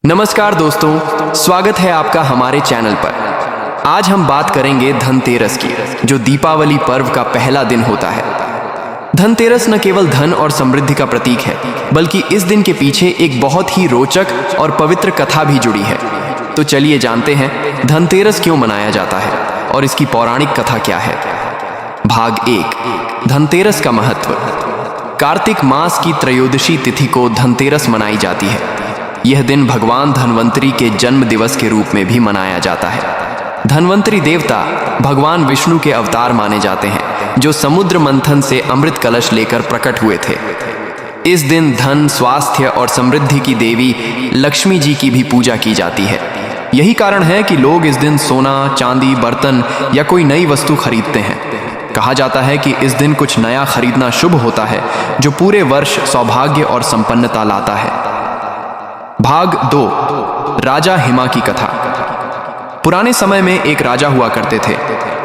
नमस्कार दोस्तों, स्वागत है आपका हमारे चैनल पर। आज हम बात करेंगे धनतेरस की, जो दीपावली पर्व का पहला दिन होता है। धनतेरस न केवल धन और समृद्धि का प्रतीक है, बल्कि इस दिन के पीछे एक बहुत ही रोचक और पवित्र कथा भी जुड़ी है। तो चलिए जानते हैं धनतेरस क्यों मनाया जाता है और इसकी पौराणिक कथा क्या है। भाग 1, धनतेरस का महत्व। कार्तिक मास की त्रयोदशी तिथि को धनतेरस मनाई जाती है। यह दिन भगवान धन्वंतरी के जन्म दिवस के रूप में भी मनाया जाता है। धन्वंतरी देवता भगवान विष्णु के अवतार माने जाते हैं, जो समुद्र मंथन से अमृत कलश लेकर प्रकट हुए थे। इस दिन धन, स्वास्थ्य और समृद्धि की देवी लक्ष्मी जी की भी पूजा की जाती है। यही कारण है कि लोग इस दिन सोना, चांदी, बर्तन या कोई नई वस्तु खरीदते हैं। कहा जाता है कि इस दिन कुछ नया खरीदना शुभ होता है, जो पूरे वर्ष सौभाग्य और संपन्नता लाता है। भाग 2, राजा हिमा की कथा। पुराने समय में एक राजा हुआ करते थे,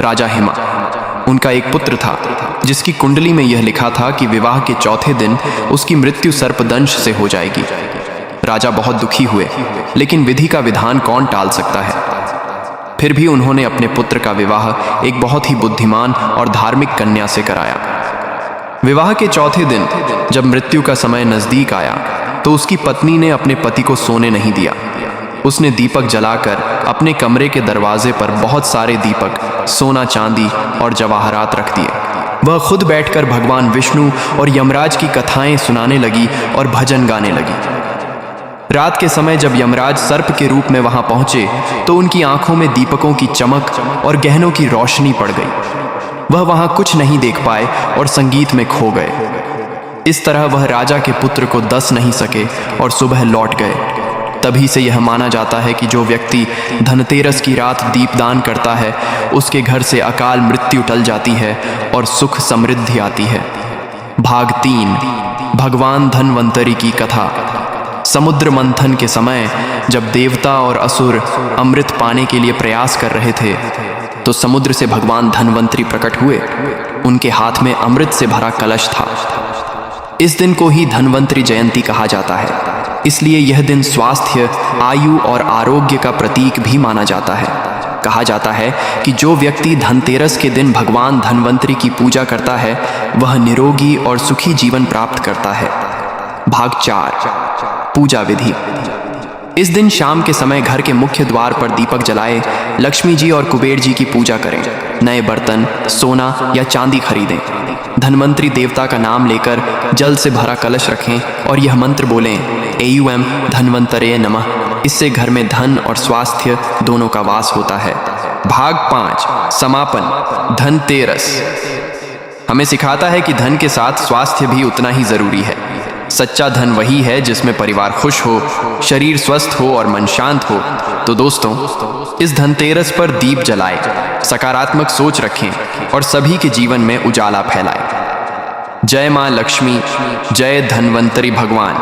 राजा हिमा। उनका एक पुत्र था, जिसकी कुंडली में यह लिखा था कि विवाह के चौथे दिन उसकी मृत्यु सर्पदंश से हो जाएगी। राजा बहुत दुखी हुए, लेकिन विधि का विधान कौन टाल सकता है। फिर भी उन्होंने अपने पुत्र का विवाह एक बहुत ही बुद्धिमान और धार्मिक कन्या से कराया। विवाह के चौथे दिन जब मृत्यु का समय नजदीक आया, तो उसकी पत्नी ने अपने पति को सोने नहीं दिया। उसने दीपक जलाकर अपने कमरे के दरवाजे पर बहुत सारे दीपक, सोना, चांदी और जवाहरात रख दिए। वह खुद बैठकर भगवान विष्णु और यमराज की कथाएं सुनाने लगी और भजन गाने लगी। रात के समय जब यमराज सर्प के रूप में वहां पहुंचे, तो उनकी आंखों में दीपकों की चमक और गहनों की रोशनी पड़ गई। वह वहां कुछ नहीं देख पाए और संगीत में खो गए। इस तरह वह राजा के पुत्र को दस नहीं सके और सुबह लौट गए। तभी से यह माना जाता है कि जो व्यक्ति धनतेरस की रात दीपदान करता है, उसके घर से अकाल मृत्यु टल जाती है और सुख समृद्धि आती है। भाग 3, भगवान धन्वंतरी की कथा। समुद्र मंथन के समय जब देवता और असुर अमृत पाने के लिए प्रयास कर रहे थे, तो समुद्र से भगवान धन्वंतरी प्रकट हुए। उनके हाथ में अमृत से भरा कलश था। इस दिन को ही धन्वंतरी जयंती कहा जाता है। इसलिए यह दिन स्वास्थ्य, आयु और आरोग्य का प्रतीक भी माना जाता है। कहा जाता है कि जो व्यक्ति धनतेरस के दिन भगवान धन्वंतरी की पूजा करता है, वह निरोगी और सुखी जीवन प्राप्त करता है। भाग 4, पूजा विधि। इस दिन शाम के समय घर के मुख्य द्वार पर दीपक जलाए लक्ष्मी जी और कुबेर जी की पूजा करें। नए बर्तन, सोना या चांदी खरीदें। धन्वंतरी देवता का नाम लेकर जल से भरा कलश रखें और यह मंत्र बोलें, एयुएम धन्वंतरे नमः। इससे घर में धन और स्वास्थ्य दोनों का वास होता है। भाग 5, समापन, धनतेरस हमें सिखाता है कि धन के साथ स्वास्थ्य भी उतना ही जरूरी है। सच्चा धन वही है जिसमें परिवार खुश हो, शरीर स्वस्थ हो और मन शांत हो। तो दोस्तों, इस धनतेरस पर दीप जलाएं, सकारात्मक सोच रखें और सभी के जीवन में उजाला फैलाएं। जय मां लक्ष्मी, जय धन्वंतरी भगवान।